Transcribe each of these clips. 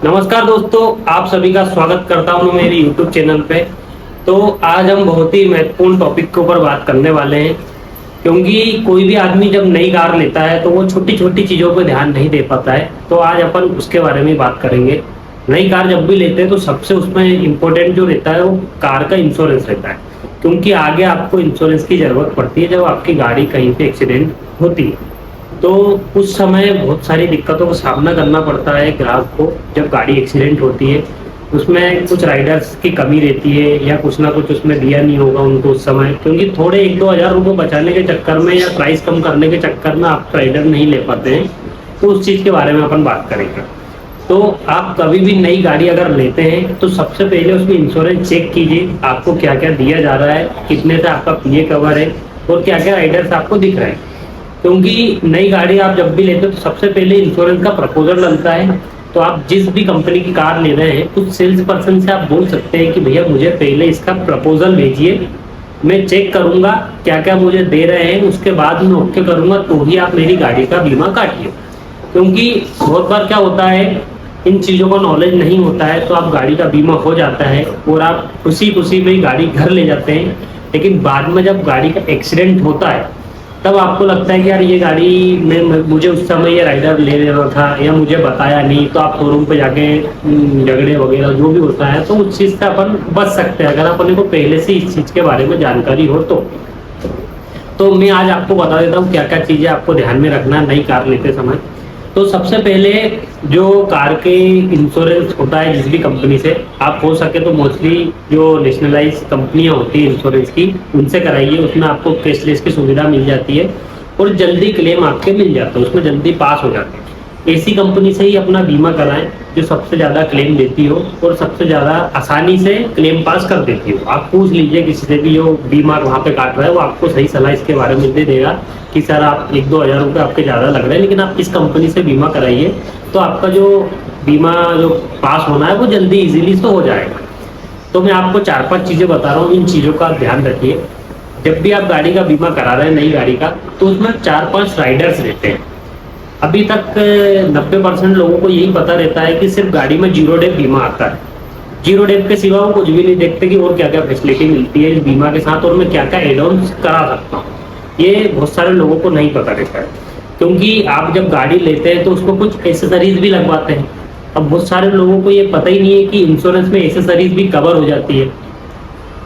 नमस्कार दोस्तों, आप सभी का स्वागत करता हूं मेरे YouTube चैनल पे। तो आज हम बहुत ही महत्वपूर्ण टॉपिक के ऊपर बात करने वाले हैं, क्योंकि कोई भी आदमी जब नई कार लेता है तो वो छोटी छोटी चीज़ों पर ध्यान नहीं दे पाता है। तो आज अपन उसके बारे में बात करेंगे। नई कार जब भी लेते हैं तो सबसे उसमें इम्पोर्टेंट जो रहता है वो कार का इंश्योरेंस रहता है, क्योंकि आगे आपको इंश्योरेंस की ज़रूरत पड़ती है जब आपकी गाड़ी कहीं पे एक्सीडेंट होती है। तो उस समय बहुत सारी दिक्कतों का सामना करना पड़ता है ग्राहक को जब गाड़ी एक्सीडेंट होती है। उसमें कुछ राइडर्स की कमी रहती है या कुछ ना कुछ उसमें दिया नहीं होगा उनको उस समय, क्योंकि थोड़े 1-2 हज़ार रुपये बचाने के चक्कर में या प्राइस कम करने के चक्कर में आप राइडर नहीं ले पाते हैं। तो उस चीज़ के बारे में अपन बात करेंगे। तो आप कभी भी नई गाड़ी अगर लेते हैं तो सबसे पहले उसमें इंश्योरेंस चेक कीजिए, आपको क्या क्या दिया जा रहा है, कितने से आपका पीए कवर है और क्या क्या राइडर्स आपको दिख रहे हैं। क्योंकि नई गाड़ी आप जब भी लेते हो तो सबसे पहले इंश्योरेंस का प्रपोजल डलता है। तो आप जिस भी कंपनी की कार ले रहे हैं उस सेल्स पर्सन से आप बोल सकते हैं कि भैया मुझे पहले इसका प्रपोजल भेजिए, मैं चेक करूंगा क्या क्या मुझे दे रहे हैं, उसके बाद मैं ओके करूंगा तो ही आप मेरी गाड़ी का बीमा काटिए। क्योंकि बहुत बार क्या होता है, इन चीज़ों का नॉलेज नहीं होता है तो आप गाड़ी का बीमा हो जाता है और आप खुशी खुशी में गाड़ी घर ले जाते हैं। लेकिन बाद में जब गाड़ी का एक्सीडेंट होता है तब आपको लगता है कि यार ये गाड़ी में मुझे उस समय ये राइडर ले लेना था या मुझे बताया नहीं, तो आप शोरूम पे जाके झगड़े वगैरह जो भी होता है तो उस चीज़ से अपन बच सकते हैं अगर अपने को पहले से इस चीज़ के बारे में जानकारी हो तो मैं आज आपको बता देता हूँ क्या क्या चीज़ें आपको ध्यान में रखना है नई कार लेते समय। तो सबसे पहले जो कार के इंश्योरेंस होता है जिस भी कंपनी से, आप हो सके तो मोस्टली जो नेशनलाइज कंपनियां होती है इंश्योरेंस की उनसे कराइए। उसमें आपको कैशलेस की सुविधा मिल जाती है और जल्दी क्लेम आपके मिल जाते हैं, उसमें जल्दी पास हो जाते हैं। ऐसी कंपनी से ही अपना बीमा कराएं जो सबसे ज़्यादा क्लेम देती हो और सबसे ज़्यादा आसानी से क्लेम पास कर देती हो। आप पूछ लीजिए किसी से भी जो बीमा वहाँ पे काट रहा है, वो आपको सही सलाह इसके बारे में दे देगा कि सर आप 1-2 हज़ार रुपये आपके ज़्यादा लग रहे हैं, लेकिन आप इस कंपनी से बीमा कराइए तो आपका जो बीमा जो पास होना है वो जल्दी ईजिली से हो जाएगा। तो मैं आपको 4-5 चीज़ें बता रहा हूँ, इन चीज़ों का ध्यान रखिए। जब भी आप गाड़ी का बीमा करा रहे हैं नई गाड़ी का, तो उसमें 4-5 राइडर्स रहते हैं। अभी तक 90% लोगों को यही पता रहता है कि सिर्फ गाड़ी में 0 डेप बीमा आता है। 0 डेप के सिवा वो कुछ भी नहीं देखते कि और क्या क्या फैसिलिटी मिलती है इस बीमा के साथ और मैं क्या क्या एड ऑन करा सकता हूँ। ये बहुत सारे लोगों को नहीं पता रहता है, क्योंकि आप जब गाड़ी लेते हैं तो उसको कुछ एसेसरीज भी लगवाते हैं। अब बहुत सारे लोगों को ये पता ही नहीं है कि इंश्योरेंस में एसेसरीज भी कवर हो जाती है,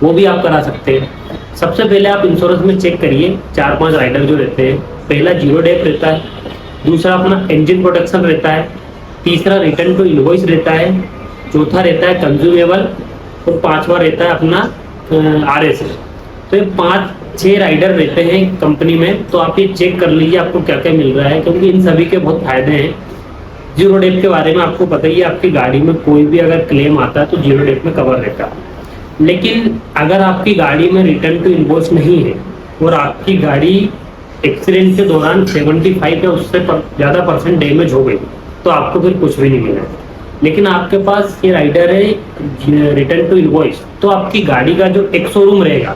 वो भी आप करा सकते हैं। सबसे पहले आप इंश्योरेंस में चेक करिए 4-5 राइडर जो रहते हैं। पहला 0 डेप रहता है, दूसरा अपना इंजन प्रोटेक्शन रहता है, तीसरा रिटर्न टू इनवॉइस रहता है, चौथा रहता है कंज्यूमेबल और 5वां रहता है अपना RSS। तो ये 5-6 राइडर रहते हैं कंपनी में। तो आप ये चेक कर लीजिए आपको क्या क्या मिल रहा है, क्योंकि इन सभी के बहुत फायदे हैं। 0 डेप के बारे में आपको पता ही है, आपकी गाड़ी में कोई भी अगर क्लेम आता है तो 0 डेप में कवर रहता है। लेकिन अगर आपकी गाड़ी में रिटर्न टू इनवॉइस नहीं है और आपकी गाड़ी एक्सीडेंट के दौरान 75 या उससे ज़्यादा % डैमेज हो गई तो आपको फिर कुछ भी नहीं मिला। लेकिन आपके पास ये राइडर है रिटर्न टू इनवॉइस, तो आपकी गाड़ी का जो एक शोरूम रहेगा,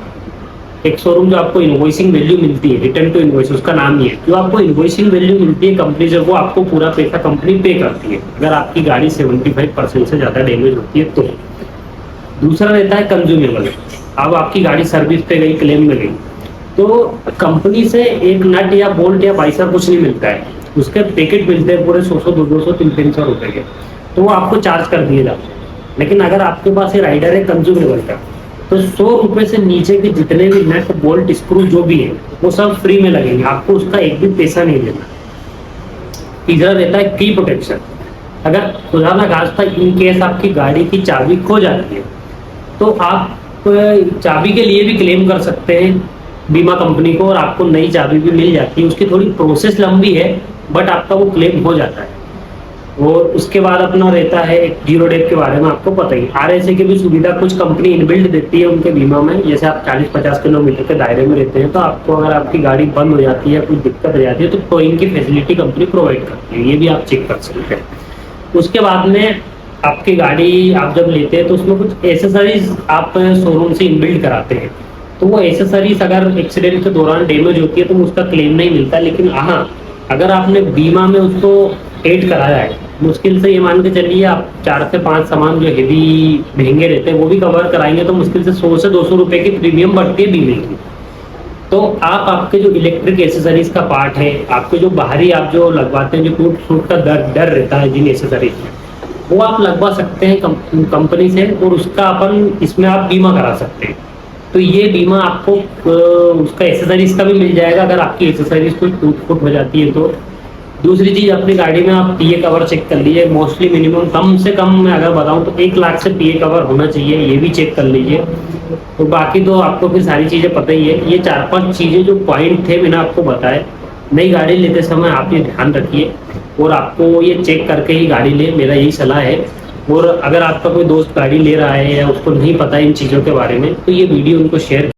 एक शोरूम जो आपको इनवॉइसिंग वैल्यू मिलती है, रिटर्न टू इनवॉइस उसका नाम ही है, जो आपको इनवॉइसिंग वैल्यू मिलती है कंपनी से, वो आपको पूरा पैसा कंपनी पे करती है अगर आपकी गाड़ी 75% से ज़्यादा डैमेज होती है तो। दूसरा रहता है कंज्यूमेबल। अब आपकी गाड़ी सर्विस पे गई, क्लेम में गई, तो कंपनी से एक नट या बोल्ट या बाइसर कुछ नहीं मिलता है, उसके पैकेट मिलते हैं पूरे 100, 200, 300 रुपए के, तो वो आपको चार्ज कर दिए जाते हैं। लेकिन अगर आपके पास ये राइडर है कंज्यूमेबल का, तो 100 रुपए से नीचे के जितने भी नट बोल्ट स्क्रू जो भी है वो सब फ्री में लगेंगे, आपको उसका एक भी पैसा नहीं देना। तीसरा रहता है की प्रोटेक्शन। अगर खुदा ना खास्ता इन केस आपकी गाड़ी की चाबी खो जाती है तो आप चाबी के लिए भी क्लेम कर सकते हैं बीमा कंपनी को और आपको नई चाबी भी मिल जाती है। उसकी थोड़ी प्रोसेस लंबी है बट आपका वो क्लेम हो जाता है। और उसके बाद अपना रहता है 0 डेप के बारे में आपको पता ही, RSA की भी सुविधा कुछ कंपनी इनबिल्ट देती है उनके बीमा में। जैसे आप 40-50 किलोमीटर के दायरे में रहते हैं तो आपको अगर आपकी गाड़ी बंद हो जाती है, कुछ दिक्कत हो जाती है तो टोइंग की फैसिलिटी कंपनी प्रोवाइड करती है, ये भी आप चेक कर सकते हैं। उसके बाद में आपकी गाड़ी आप जब लेते हैं तो उसमें कुछ एसेसरीज आप शोरूम से इनबिल्ट कराते हैं, तो वो एसेसरीज अगर एक्सीडेंट के दौरान डैमेज होती है तो उसका क्लेम नहीं मिलता। लेकिन हाँ, अगर आपने बीमा में उसको ऐड कराया है मुश्किल से ये मान के चलिए आप 4 से 5 सामान जो हेवी महंगे रहते हैं वो भी कवर कराएंगे तो मुश्किल से 100 से 200 रुपए की प्रीमियम बढ़ती है बीमे की। तो आप आपके जो इलेक्ट्रिक एसेसरीज का पार्ट है, आपके जो बाहरी आप जो लगवाते हैं, जो टूट फूट का डर रहता है जिन एसेसरीज में, वो आप लगवा सकते हैं कंपनी से, और उसका अपन इसमें आप बीमा करा सकते हैं। तो ये बीमा आपको उसका एसेसरीज का भी मिल जाएगा अगर आपकी एसेसरीज कोई टूट फूट हो जाती है तो। दूसरी चीज, अपनी गाड़ी में आप पीए कवर चेक कर लीजिए। मोस्टली मिनिमम कम से कम मैं अगर बताऊं तो 1 लाख से पीए कवर होना चाहिए, ये भी चेक कर लीजिए। तो बाकी तो आपको फिर सारी चीजें पता ही है। ये 4-5 चीजें जो पॉइंट थे मैंने आपको बताए, नई गाड़ी लेते समय आप ये ध्यान रखिए और आपको ये चेक करके ही गाड़ी ले, मेरा यही सलाह है। और अगर आपका कोई दोस्त गाड़ी ले रहा है या उसको नहीं पता इन चीज़ों के बारे में, तो ये वीडियो उनको शेयर